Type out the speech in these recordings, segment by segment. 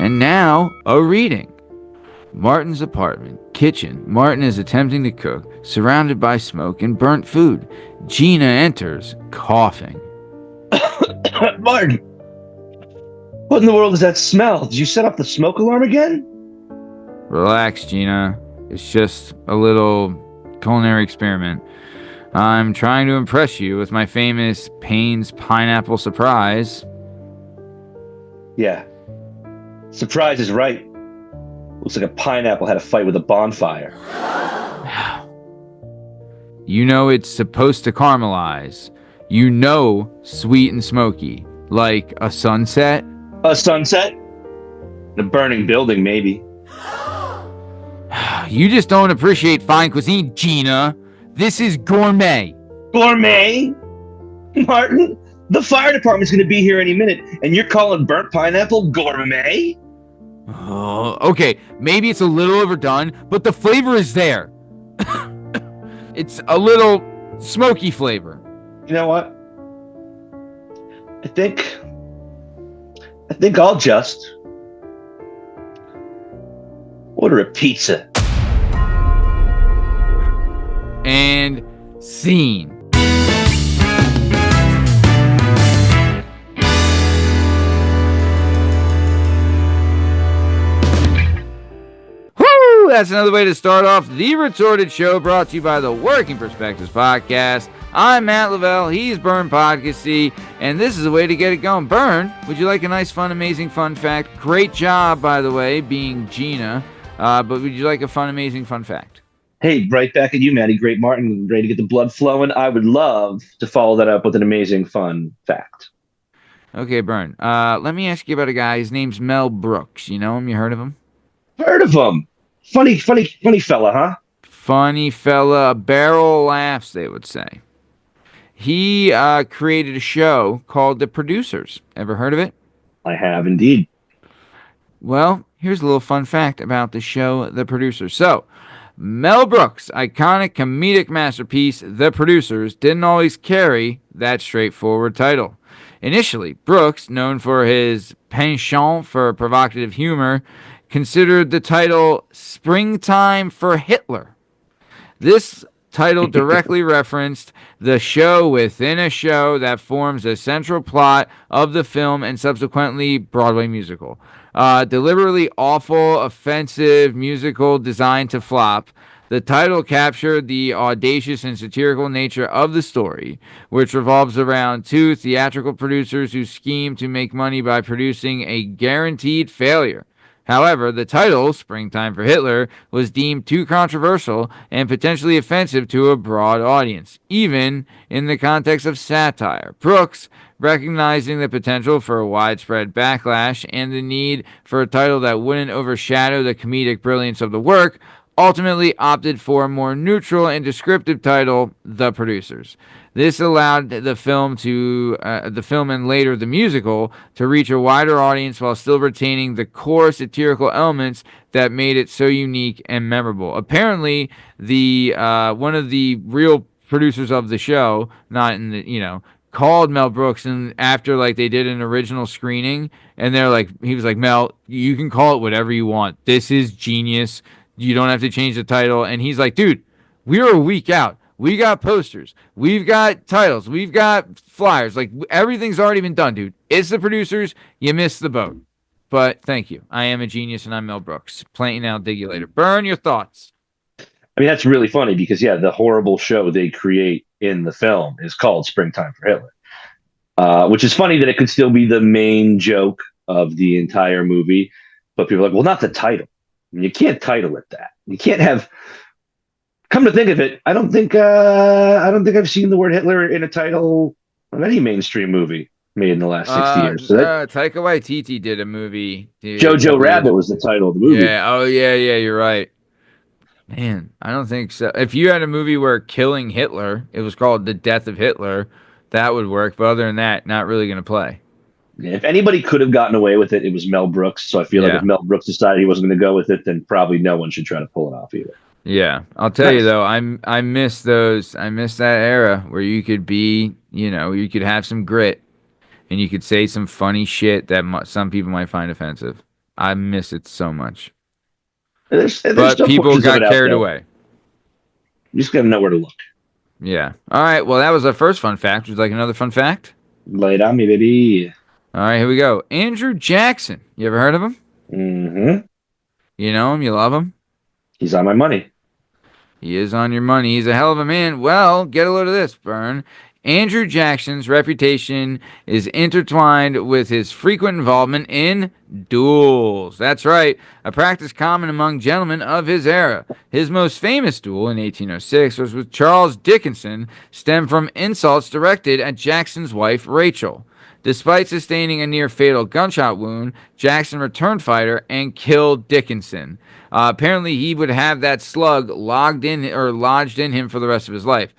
And now, a reading. Martin's apartment, kitchen. Martin is attempting to cook, surrounded by smoke and burnt food. Gina enters, coughing. Martin, what in the world is that smell? Did you set off the smoke alarm again? Relax, Gina. It's just a little culinary experiment. I'm trying to impress you with my famous Payne's pineapple surprise. Yeah. Surprise is right. Looks like a pineapple had a fight with a bonfire. You know it's supposed to caramelize. You know sweet and smoky. Like a sunset? A sunset? A burning building, maybe. You just don't appreciate fine cuisine, Gina. This is gourmet. Gourmet? Martin, the fire department's going to be here any minute, and you're calling burnt pineapple gourmet? Okay, maybe it's a little overdone, but the flavor is there. It's a little smoky flavor. You know what? I think I'll just order a pizza. And scene. Woo! That's another way to start off the Retorted Show, brought to you by the Working Perspectives Podcast. I'm Matt Lavelle, he's Burn Podcasty, and this is a way to get it going. Burn, would you like a nice, fun, amazing fun fact? Great job, by the way, being Gina, but would you like a fun, amazing fun fact? Hey, right back at you, Matty. Great Martin. Ready to get the blood flowing? I would love to follow that up with an amazing fun fact. Okay, Burn. Let me ask you about a guy. His name's Mel Brooks. You know him? You heard of him? Heard of him. Funny fella, huh? Funny fella. Barrel laughs, they would say. He created a show called The Producers. Ever heard of it? I have indeed. Well, here's a little fun fact about the show The Producers. So, Mel Brooks' iconic comedic masterpiece, The Producers, didn't always carry that straightforward title. Initially, Brooks, known for his penchant for provocative humor, considered the title Springtime for Hitler. This title directly referenced the show within a show that forms a central plot of the film and subsequently Broadway musical. Deliberately awful, offensive musical designed to flop, the title captured the audacious and satirical nature of the story, which revolves around two theatrical producers who scheme to make money by producing a guaranteed failure. However, the title, Springtime for Hitler, was deemed too controversial and potentially offensive to a broad audience, even in the context of satire. Brooks, recognizing the potential for a widespread backlash and the need for a title that wouldn't overshadow the comedic brilliance of the work, ultimately opted for a more neutral and descriptive title, The Producers. This allowed the film and later the musical to reach a wider audience while still retaining the core satirical elements that made it so unique and memorable. Apparently, the one of the real producers of the show, not in the called Mel Brooks, and after they did an original screening, and he was like, Mel, you can call it whatever you want. This is genius. You don't have to change the title. And he's like, dude, we're a week out. We got posters. We've got titles. We've got flyers. Everything's already been done, dude. It's The Producers. You missed the boat. But thank you. I am a genius, and I'm Mel Brooks. Playing now, dig you later. Burn, your thoughts. I mean, that's really funny because, yeah, the horrible show they create in the film is called Springtime for Hitler, which is funny that it could still be the main joke of the entire movie. But people are like, well, not the title. You can't title it that. You can't have. Come to think of it, I don't think I've seen the word Hitler in a title of any mainstream movie made in the last 60 years. So Taika Waititi did a movie. Jojo Rabbit was the title of the movie. Yeah. Oh, yeah. You're right. Man, I don't think so. If you had a movie where killing Hitler, it was called The Death of Hitler, that would work. But other than that, not really going to play. If anybody could have gotten away with it, it was Mel Brooks. So I feel like if Mel Brooks decided he wasn't going to go with it, then probably no one should try to pull it off either. Yeah, I'll tell you though, I miss those. I miss that era where you could be, you could have some grit, and you could say some funny shit that some people might find offensive. I miss it so much. There's But still people portions of it got out carried there. away. You just got to know where to look. Yeah. All right. Well, that was our first fun fact. Would you like another fun fact? Lay it on me, baby. All right, here we go. Andrew Jackson. You ever heard of him? Hmm. You know him? You love him? He's on my money. He is on your money. He's a hell of a man. Well, get a load of this, Bern. Andrew Jackson's reputation is intertwined with his frequent involvement in duels. That's right, a practice common among gentlemen of his era. His most famous duel in 1806 was with Charles Dickinson, stemmed from insults directed at Jackson's wife, Rachel. Despite sustaining a near fatal gunshot wound, Jackson returned fire and killed Dickinson. Apparently, he would have that slug logged in or lodged in him for the rest of his life.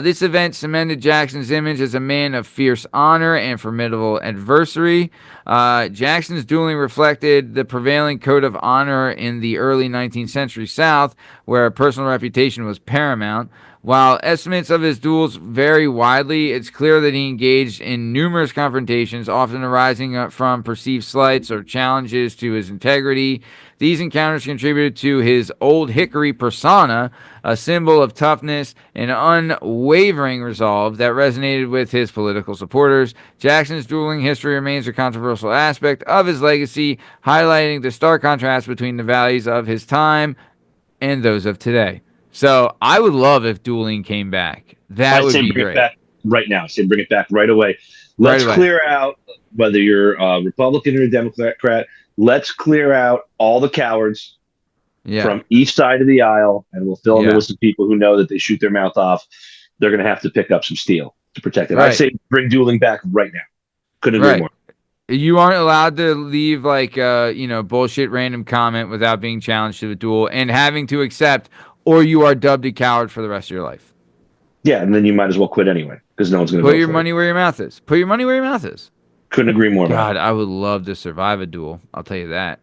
This event cemented Jackson's image as a man of fierce honor and formidable adversary. Jackson's dueling reflected the prevailing code of honor in the early 19th century South, where personal reputation was paramount. While estimates of his duels vary widely, it's clear that he engaged in numerous confrontations, often arising from perceived slights or challenges to his integrity. These encounters contributed to his old hickory persona, a symbol of toughness and unwavering resolve that resonated with his political supporters. Jackson's dueling history remains a controversial aspect of his legacy, highlighting the stark contrast between the values of his time and those of today. So I would love if dueling came back. That I'd would say be bring it great. back right now. Say bring it back right away. Right Let's away. clear out whether you're a Republican or a Democrat. Let's clear out all the cowards Yeah. from each side of the aisle, and we'll fill in the Yeah. list of people who know that they shoot their mouth off. They're going to have to pick up some steel to protect it. I'd Right. say bring dueling back right now. Couldn't agree Right. more. You aren't allowed to leave like bullshit random comment without being challenged to a duel and having to accept, or you are dubbed a coward for the rest of your life. Yeah, and then you might as well quit anyway because no one's going to Put vote your for you. money where your mouth is. Put your money where your mouth is. Couldn't agree more, man. God, I would love to survive a duel. I'll tell you that.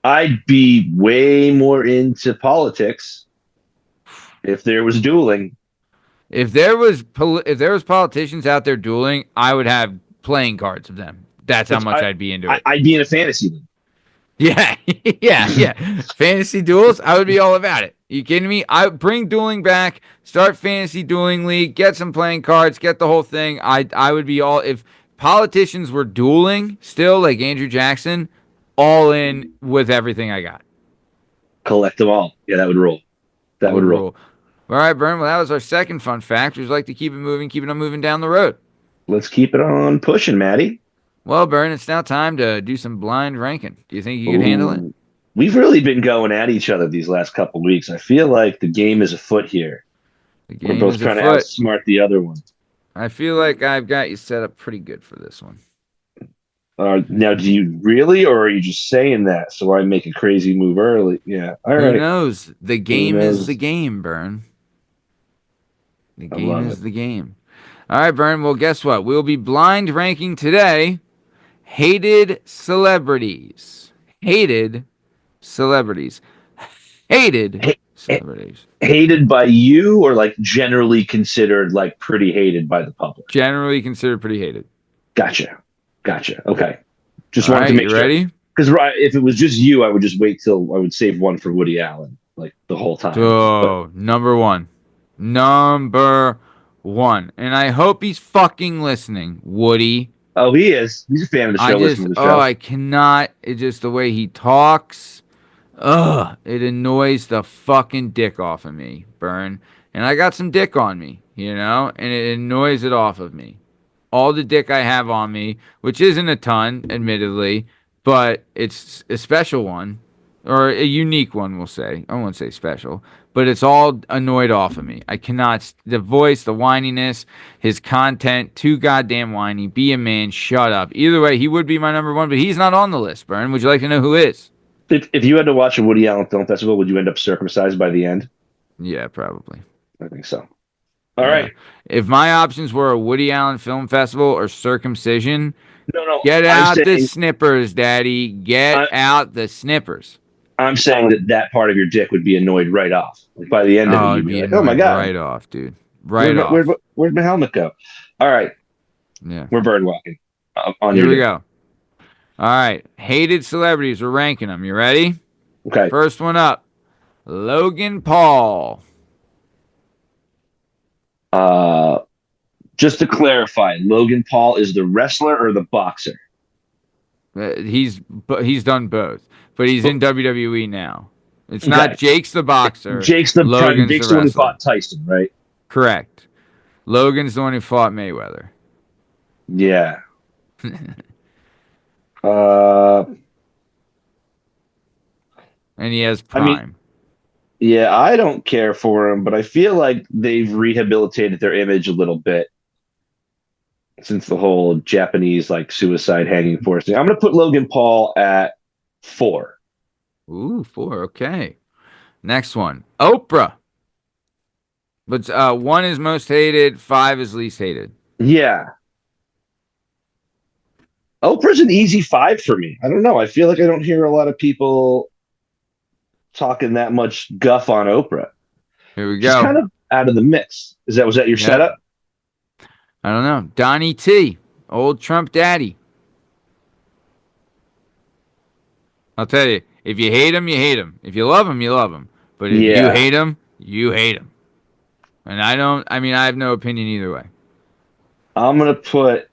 I'd be way more into politics if there was dueling. If there was politicians out there dueling, I would have playing cards of them. That's how That's much I'd be into it. I'd be in a fantasy league. Yeah, yeah. Fantasy duels, I would be all about it. You kidding me? I would bring dueling back, start fantasy dueling league, get some playing cards, get the whole thing. I would be all if politicians were dueling still like Andrew Jackson, all in with everything I got. Collect them all. Yeah, that would rule. That would Would rule. rule. All right, Bern. Well, that was our second fun fact. We'd like to keep it moving, keep it on moving down the road. Let's keep it on pushing, Maddie. Well, Bern, it's now time to do some blind ranking. Do you think you could handle it? Ooh. We've really been going at each other these last couple of weeks. I feel like the game is afoot here. The We're game both is trying to afoot. outsmart the other one. I feel like I've got you set up pretty good for this one. Now, do you really, or are you just saying that so I make a crazy move early? Yeah. All Who right. knows? The game is the game, Bern. The I game love is it. the game. All right, Bern. Well, guess what? We'll be blind ranking today hated celebrities. Hated celebrities. Hated H- celebrities. hated by you, or like generally considered like pretty hated by the public? Generally considered pretty hated. Gotcha. Okay. Just All wanted right, to make you sure. ready? Because if it was just you, I would just wait till I would save one for Woody Allen, like the whole time. But Oh, number one. Number one. And I hope he's fucking listening, Woody. oh, he is. He's a fan of the show. Listening to the show. I cannot. It's just the way he talks. Ugh, it annoys the fucking dick off of me, Bern. And I got some dick on me, and it annoys it off of me. All the dick I have on me, which isn't a ton, admittedly, but it's a special one, or a unique one, we'll say. I won't say special, but it's all annoyed off of me. I cannot. The voice, the whininess, his content, too goddamn whiny. Be a man, shut up. Either way, he would be my number one, but he's not on the list, Bern. Would you like to know who is? If you had to watch a Woody Allen film festival, would you end up circumcised by the end? Yeah, probably. I think so. All Yeah. right. If my options were a Woody Allen film festival or circumcision, No. get I'm out the saying snippers, Daddy. Get out the snippers. I'm saying that part of your dick would be annoyed right off. Like by the end of it, Oh, you'd it'd be be like, "Oh my annoyed god, right off, dude. Right off. Where'd my helmet go?" All right, Yeah. we're bird walking on Here your we dick. go. All right. Hated celebrities. We're ranking them. You ready? Okay. First one up, Logan Paul. Uh, just to clarify, Logan Paul is the wrestler or the boxer? He's done both, but he's But, in WWE now. It's not okay. Jake's the boxer. Logan's the Jake's the one who wrestler. fought Tyson, right? Correct. Logan's the one who fought Mayweather. Yeah. Uh, And he has I mean, Prime. yeah, I don't care for him, but I feel like they've rehabilitated their image a little bit since the whole Japanese like suicide hanging force thing. I'm gonna put Logan Paul at 4. Ooh, four. Okay. Next one, Oprah. But one is most hated, five is least hated. Yeah. Oprah's an easy 5 for me. I don't know. I feel like I don't hear a lot of people talking that much guff on Oprah. Here we She's go. kind of out of the mix. Was that your Yep. setup? I don't know. Donnie T, old Trump daddy. I'll tell you, if you hate him, you hate him. If you love him, you love him. But if you Yeah. hate him, you hate him. And I don't, I mean, I have no opinion either way. I'm gonna put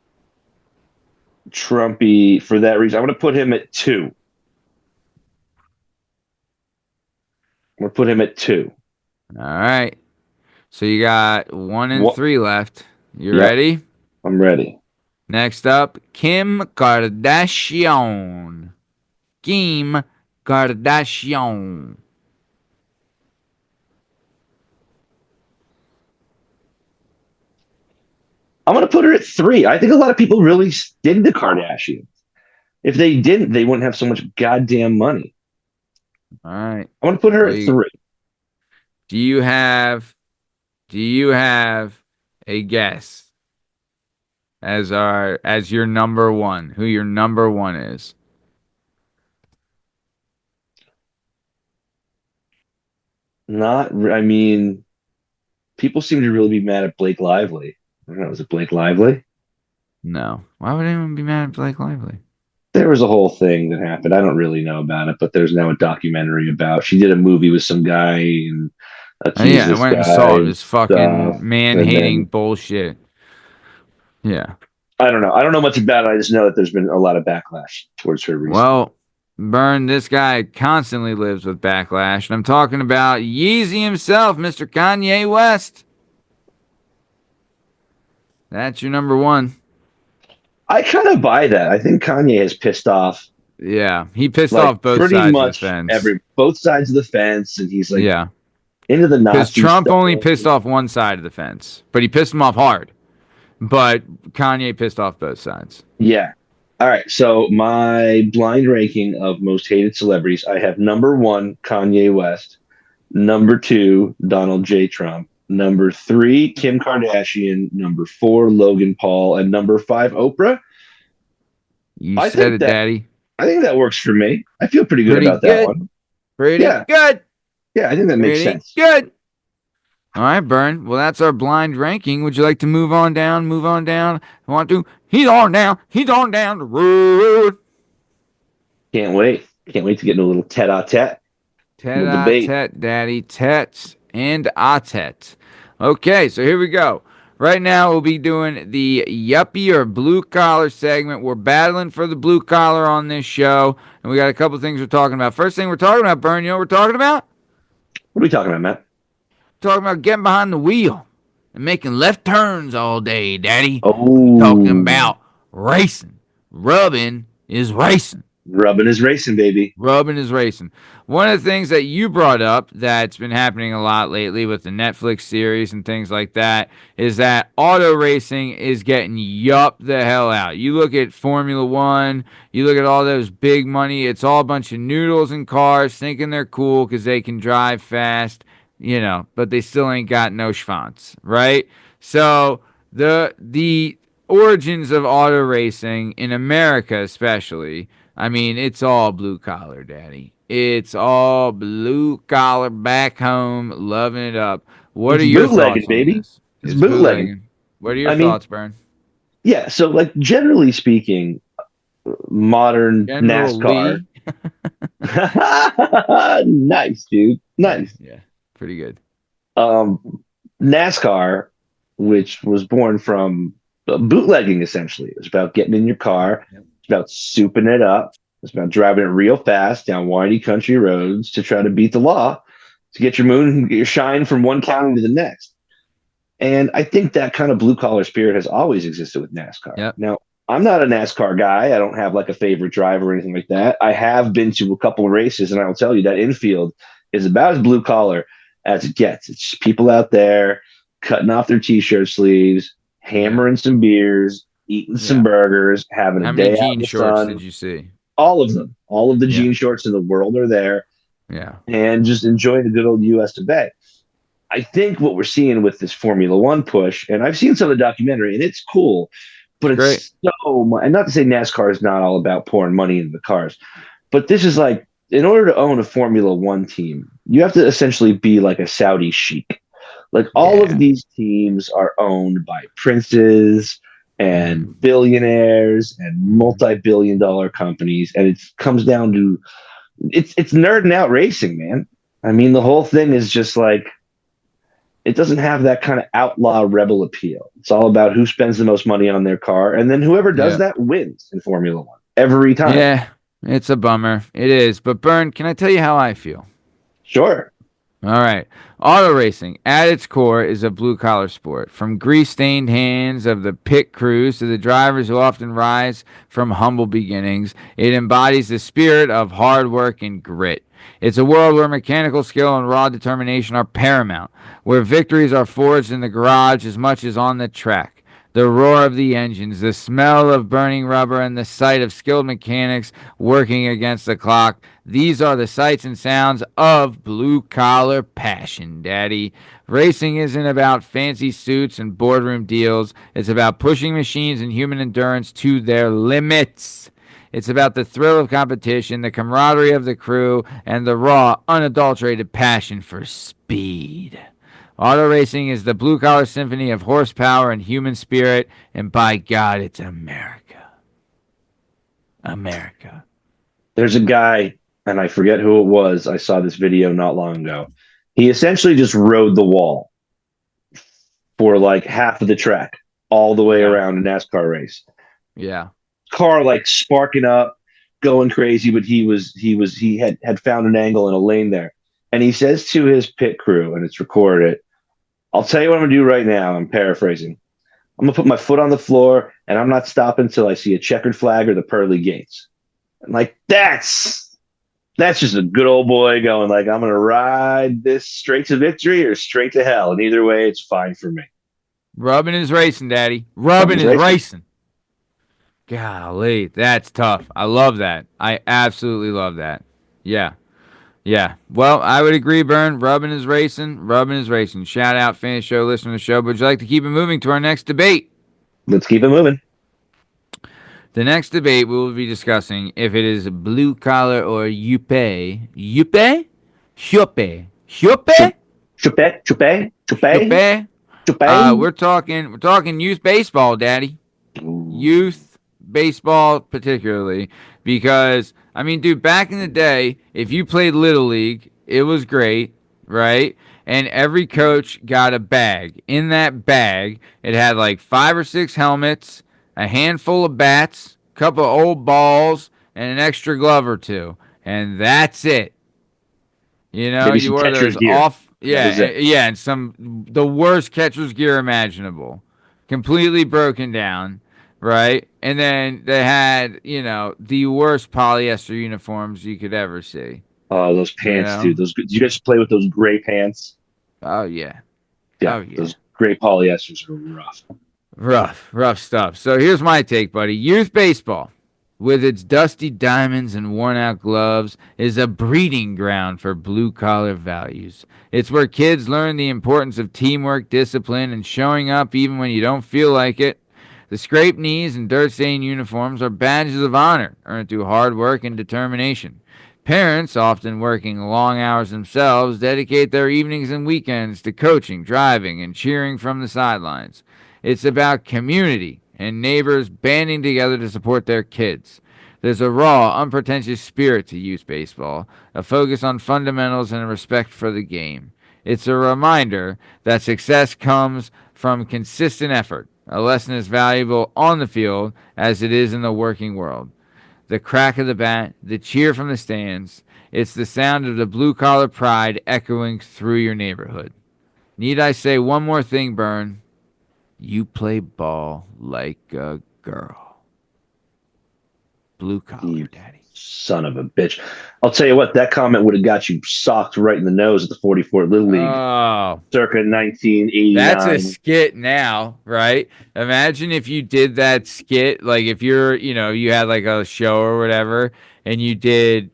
Trumpy for that reason. I'm gonna put him at 2. I'm gonna put him at 2. All right. So you got one and What? three left. You Yep, ready? I'm ready. Next up, Kim Kardashian. Kim Kardashian. I'm gonna put her at 3. I think a lot of people really dig the Kardashians. If they didn't, they wouldn't have so much goddamn money. All right. I'm gonna put her Well, at 3. do you have a guess as your number one? Who your number one is? I mean, people seem to really be mad at Blake Lively. I don't know, was it Blake Lively? No. Why would anyone be mad at Blake Lively? There was a whole thing that happened. I don't really know about it, but there's now a documentary about. She did a movie with some guy and Oh accused yeah, I this went and guy saw it. and This stuff. fucking And man-hating then bullshit. Yeah. I don't know. I don't know much about it. I just know that there's been a lot of backlash towards her recently. Well, Burn, this guy constantly lives with backlash, and I'm talking about Yeezy himself, Mr. Kanye West. That's your number one. I kind of buy that. I think Kanye has pissed off Yeah, he pissed like off both pretty sides of the much fence. every both sides of the fence, and he's like Yeah, into the because Nazi Trump stuff. only pissed off one side of the fence, but he pissed him off hard. But Kanye pissed off both sides. Yeah. All right. So my blind ranking of most hated celebrities, I have number 1, Kanye West. Number 2, Donald J. Trump. Number 3, Kim Kardashian. Number 4, Logan Paul. And number 5, Oprah. You I said think it, that Daddy. I think that works for me. I feel pretty good Pretty about that good. one. Pretty Yeah. good. Yeah, I think that makes Pretty sense. good. All right, Burn. Well, that's our blind ranking. Would you like to move on down? Move on down. Want to? He's on down. He's on down the road. Can't wait. Can't wait to get into a little tete-a-tete, little debate. Tete-a-tete, daddy. Tete and a-tete. Okay, so here we go. Right now, we'll be doing the yuppie or blue collar segment. We're battling for the blue collar on this show, and we got a couple things we're talking about. First thing we're talking about, Burn, you know what we're talking about? What are we talking about, Matt? Talking about getting behind the wheel and making left turns all day, daddy. We talking Oh, about racing. Rubbing is racing. rubbing is racing, baby. Rubbing is racing. One of the things that you brought up that's been happening a lot lately with the Netflix series and things like that is that auto racing is getting yup the hell out. You look at Formula One, you look at all those big money, it's all a bunch of noodles in cars thinking they're cool because they can drive fast, but they still ain't got no schwanz, right? So the origins of auto racing in America especially, I mean, it's all blue collar, daddy. It's all blue collar back home, loving it up. What are It's your bootlegging, thoughts on baby. this? It's It's bootlegging. bootlegging. What are your I mean, thoughts, Burn? yeah. So, like, generally speaking, modern General NASCAR. Lee. Nice, dude. Yeah, Nice. yeah, pretty good. Um, NASCAR, which was born from bootlegging, essentially. It was about getting in your Yeah, car, yep, it's about souping it up, it's about driving it real fast down windy country roads to try to beat the law, to get your moon, get your shine from one county to the next. And I think that kind of blue collar spirit has always existed with NASCAR. yep, Now, I'm not a NASCAR guy. I don't have like a favorite driver or anything like that. I have been to a couple of races, and I will tell you that infield is about as blue collar as it gets. It's just people out there cutting off their t-shirt sleeves, yeah, hammering some beers, eating some yeah. burgers, having a How many day out in jean the shorts did sun. you see? All of them, all of the Yeah, jean shorts in the world are there, yeah. and just enjoying the good old U.S. of A. I think what we're seeing with this Formula One push, and I've seen some of the documentary, and it's cool, It's but great. it's so much. And not to say NASCAR is not all about pouring money into the cars, but this is like, in order to own a Formula One team, you have to essentially be like a Saudi sheik. Like all of Yeah. these teams are owned by princes and Hmm. billionaires and Hmm. multi-billion-dollar companies, and it comes down to it's nerding out racing, man. I mean, the whole thing is just like it doesn't have that kind of outlaw rebel appeal. It's all about who spends the most money on their car, and then whoever does Yeah. that wins in Formula One every time. Yeah. It's a bummer. It is. But Bern, can I tell you how I feel? Sure, All right. Auto racing, at its core, is a blue collar sport. From grease stained hands of the pit crews to the drivers who often rise from humble beginnings, it embodies the spirit of hard work and grit. It's a world where mechanical skill and raw determination are paramount, where victories are forged in the garage as much as on the track. The roar of the engines, the smell of burning rubber, and the sight of skilled mechanics working against the clock. These are the sights and sounds of blue collar passion, Daddy. Racing isn't about fancy suits and boardroom deals, it's about pushing machines and human endurance to their limits. It's about the thrill of competition, the camaraderie of the crew, and the raw, unadulterated passion for speed. Auto racing is the blue collar symphony of horsepower and human spirit, and by God, it's America. America. there's a guy, and I forget who it was. I saw this video not long ago. He essentially just rode the wall for like half of the track, all the way Yeah. around a NASCAR race. Yeah. Car like sparking up, going crazy, but he had found an angle in a lane there, and he says to his pit crew, and it's recorded. I'll tell you what I'm gonna do right now. I'm paraphrasing. I'm gonna put my foot on the floor, and I'm not stopping until I see a checkered flag or the pearly gates. And like that's just a good old boy going like I'm gonna ride this straight to victory or straight to hell, and either way, it's fine for me. Rubbing is racing, Daddy. Rubbing Rubbing is is racing. racing. Golly, that's tough. I love that. I absolutely love that. Yeah. Yeah. Well, I would agree, Bern. Rubbing is racing. Rubbing is racing. Shout out, fan show, listener to the show. But would you like to keep it moving to our next debate? Let's keep it moving. The next debate we will be discussing if it is blue collar or yuppie. Yuppie? Shuppe. Chup, Shuppe? chupe, chupe, chupe, Shuppe? chupe. We're talking youth baseball, Daddy. Ooh. Youth baseball particularly because I mean, dude, back in the day, if you played little league, it was great, right? And every coach got a bag. In that bag, it had like 5 or 6 helmets, a handful of bats, a couple of old balls, and an extra glove or two, and that's it. Maybe You some wore catcher's those gear. off, And that was it. yeah, and some the worst catcher's gear imaginable, completely broken down, right? And then they had, the worst polyester uniforms you could ever see, Oh, those you pants, dude. know? Those. Did you guys play with those gray pants? Oh yeah, Yeah, oh yeah, those gray polyesters are rough. rough, rough stuff. So here's my take, buddy. Youth baseball, with its dusty diamonds and worn out gloves, is a breeding ground for blue collar values. It's where kids learn the importance of teamwork, discipline, and showing up even when you don't feel like it. The scraped knees and dirt stained uniforms are badges of honor earned through hard work and determination. Parents, often working long hours themselves, dedicate their evenings and weekends to coaching, driving, and cheering from the sidelines. It's about community and neighbors banding together to support their kids. There's a raw, unpretentious spirit to youth baseball, a focus on fundamentals and a respect for the game. It's a reminder that success comes from consistent effort, a lesson as valuable on the field as it is in the working world. The crack of the bat, the cheer from the stands, it's the sound of the blue collar pride echoing through your neighborhood. Need I say one more thing, Byrne? You play ball like a girl. Blue collar, You daddy. son of a bitch. I'll tell you what, that comment would have got you socked right in the nose at the 44th Little League Oh, circa that's a 1989. skit now, right? Imagine if you did that skit, like if you're, you had like a show or whatever, and you did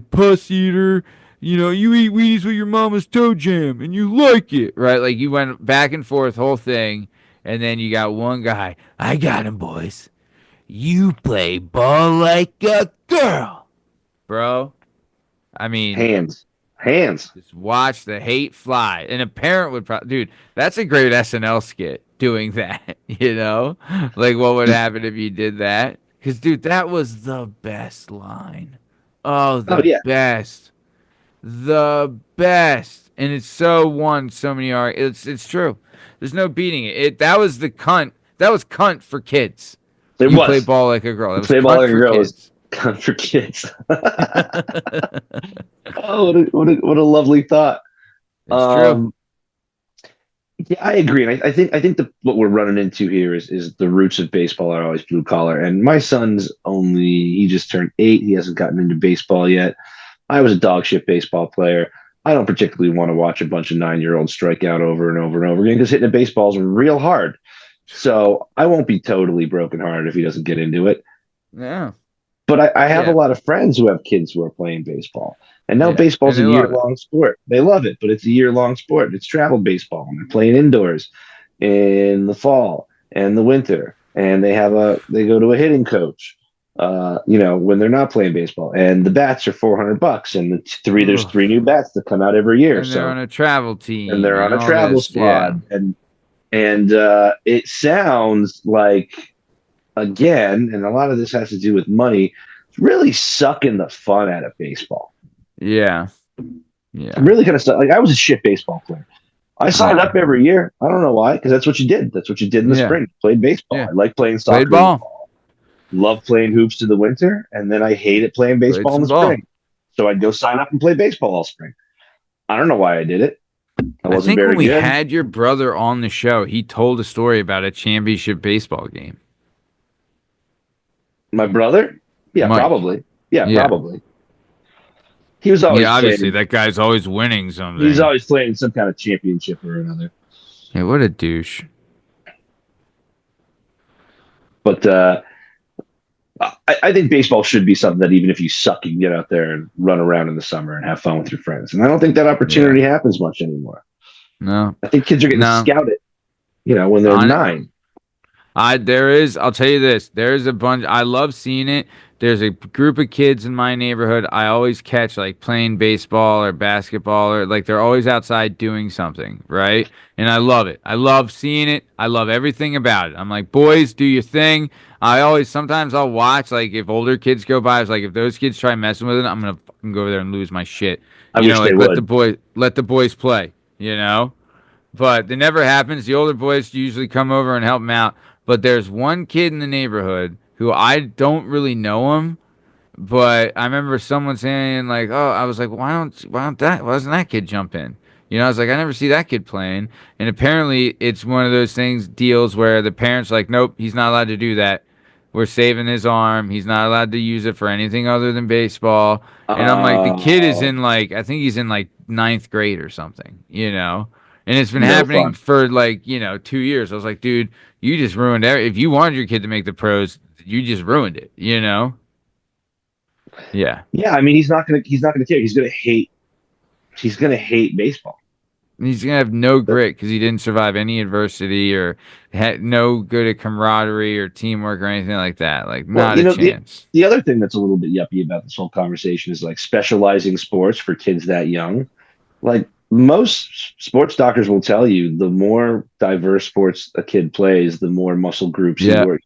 puss eater, you eat Wheaties with your mama's toe jam, and you like it, right? Like you went back and forth, whole thing, and then you got one guy, I got him, boys. You play ball like a girl, bro. I mean, Hands. Hands. just watch the hate fly. And a parent would probably, dude, that's a great SNL skit doing that, you know? Like, what would happen if you did that? Because, dude, that was the best line. Oh, Oh, the yeah. best. The best. And it's so won so many are it's true. There's no beating it. That was the cunt. That was cunt for kids. It You play was. ball like a girl. That The was play ball cunt like a for girl was kids. for kids. Oh, what a lovely thought. It's true. Um, yeah, I agree. And I think what we're running into here is the roots of baseball are always blue collar. And my son's he just turned 8. He hasn't gotten into baseball yet. I was a dog shit baseball player. I don't particularly want to watch a bunch of 9-year-olds strike out over and over and over again because hitting a baseball is real hard. So I won't be totally brokenhearted if he doesn't get into it. Yeah. But I have a Yeah. lot of friends who have kids who are playing baseball. And now Yeah. And baseball's a they year love it. long sport. They love it, but it's a year long sport. It's travel baseball. And they're playing indoors in the fall and the winter. And they go to a hitting coach, when they're not playing baseball. And the bats are $400. And there's Ugh. 3 new bats that come out every year. And they're So, on a travel and team they're and on a all travel this. Yeah. squad. And it sounds like, again, and a lot of this has to do with money, really sucking the fun out of baseball. Yeah. Yeah. Really kind of stuff. Like I was a shit baseball player. I signed Yeah. up every year. I don't know why, because that's what you did. That's what you did in the Yeah. spring. Played baseball. Yeah. I like playing Played soccer in the ball. fall. Love playing hoops in the winter, and then I hated playing Played baseball in some the ball. spring. So I'd go sign up and play baseball all spring. I don't know why I did it. I I wasn't think when very we good. had your brother on the show, he told a story about a championship baseball game. My brother, yeah, Mike. probably, yeah, Yeah. probably. He was always Yeah, obviously playing. that guy's always winning He's something. always playing some kind of championship or another. Yeah, what a douche. But I think baseball should be something that even if you suck, you can get out there and run around in the summer and have fun with your friends. And I don't think that Yeah. opportunity happens much anymore. No. I think kids are getting No. scouted, when they're On it. 9. I'll tell you this, there's a bunch, I love seeing it. There's a group of kids in my neighborhood I always catch like playing baseball or basketball or like they're always outside doing something, right? And I love it. I love seeing it. I love everything about it. I'm like, boys, do your thing. Sometimes I'll watch like if older kids go by, it's like if those kids try messing with it, I'm gonna fucking go over there and lose my shit. I wish they Like would. let the boys play, you know? But it never happens. The older boys usually come over and help them out. But there's one kid in the neighborhood who I don't really know him, but I remember someone saying like, "Oh," I was like, why doesn't that kid jump in?" I was like, I never see that kid playing, and apparently it's one of those deals where the parents are like, "Nope, he's not allowed to do that. We're saving his arm. He's not allowed to use it for anything other than baseball." And I'm like, the kid is Oh, in like, I think he's in like ninth grade or something, and it's been no happening fun. for like 2 years. I was like, dude, you just ruined If you wanted your kid to make the pros, you just ruined it. Yeah. Yeah, I mean, he's not gonna care. He's gonna hate baseball. And he's gonna have no But, grit because he didn't survive any adversity or had no good at camaraderie or teamwork or anything like that. Like, well, not a chance. the other thing that's a little bit yuppie about this whole conversation is like specializing sports for kids that young. Like most sports doctors will tell you, the more diverse sports a kid plays, the more muscle groups he Yeah. works.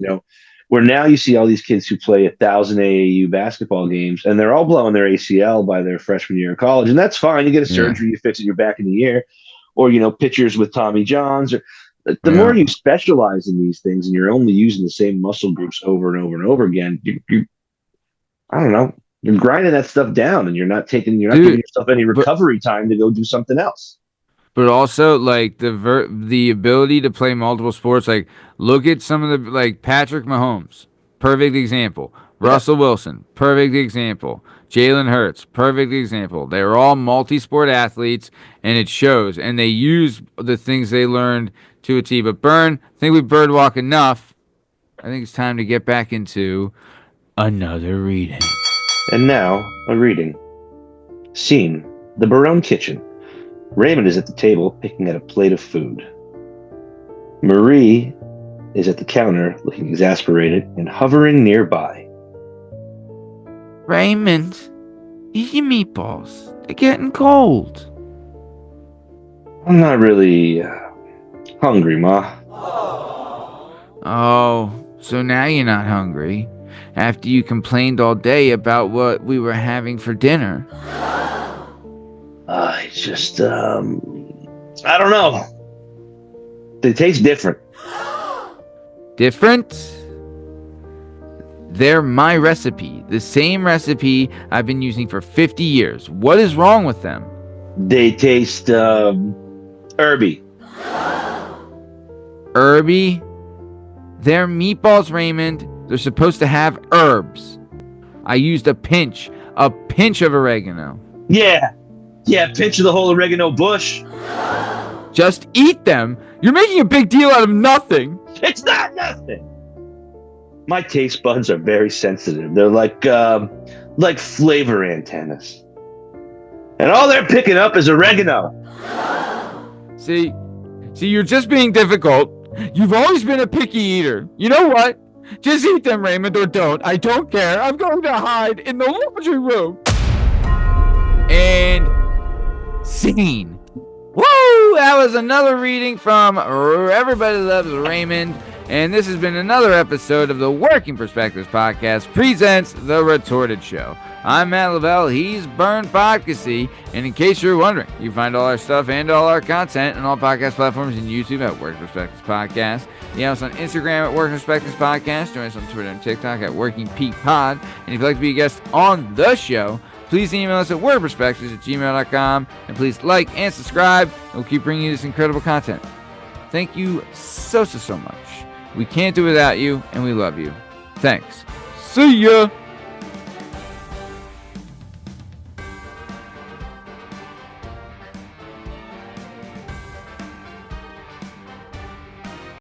Where now you see all these kids who play 1,000 AAU basketball games, and they're all blowing their ACL by their freshman year of college, and that's fine. You get a Yeah. surgery, you fix it, you're back in the year, or pitchers with Tommy Johns. Or the more Yeah. you specialize in these things, and you're only using the same muscle groups over and over and over again, I don't know, you're grinding that stuff down, and you're not giving Dude, yourself any but recovery time to go do something else. but also like the ability to play multiple sports. Like look at some of the like Patrick Mahomes, perfect example. Yeah. Russell Wilson, perfect example. Jalen Hurts, perfect example. They're all multi-sport athletes, and it shows. And they use the things they learned to achieve. But Burn, I think we've birdwalk enough. I think it's time to get back into another reading. And now, a reading. Scene: the Barone kitchen. Raymond is at the table picking at a plate of food. Marie is at the counter looking exasperated and hovering nearby. Raymond, eat your meatballs. They're getting cold. I'm not really hungry, Ma. Oh, so now you're not hungry after you complained all day about what we were having for dinner. It's just, I don't know. They taste different. Different? They're my recipe, the same recipe I've been using for 50 years. What is wrong with them? They taste, herby. Herby? They're meatballs, Raymond. They're supposed to have herbs. I used a pinch of oregano. Yeah, pinch of the whole oregano bush. Just eat them. You're making a big deal out of nothing. It's not nothing. My taste buds are very sensitive. They're like flavor antennas. And all they're picking up is oregano. See, you're just being difficult. You've always been a picky eater. You know what? Just eat them, Raymond, or don't. I don't care. I'm going to hide in the laundry room. And scene. Woo! That was another reading from Everybody Loves Raymond. And this has been another episode of the Working Perspectives Podcast presents The Retorted Show. I'm Matt Lavelle. He's Burn Podcasty. And in case you're wondering, you can find all our stuff and all our content on all podcast platforms and YouTube at Working Perspectives Podcast. You have us on Instagram at Working Perspectives Podcast. Join us on Twitter and TikTok at Working Peak Pod. And if you'd like to be a guest on the show, please email us at wordperspectives@gmail.com. And please like and subscribe. We'll keep bringing you this incredible content. Thank you so much. We can't do without you, and we love you. Thanks. See ya!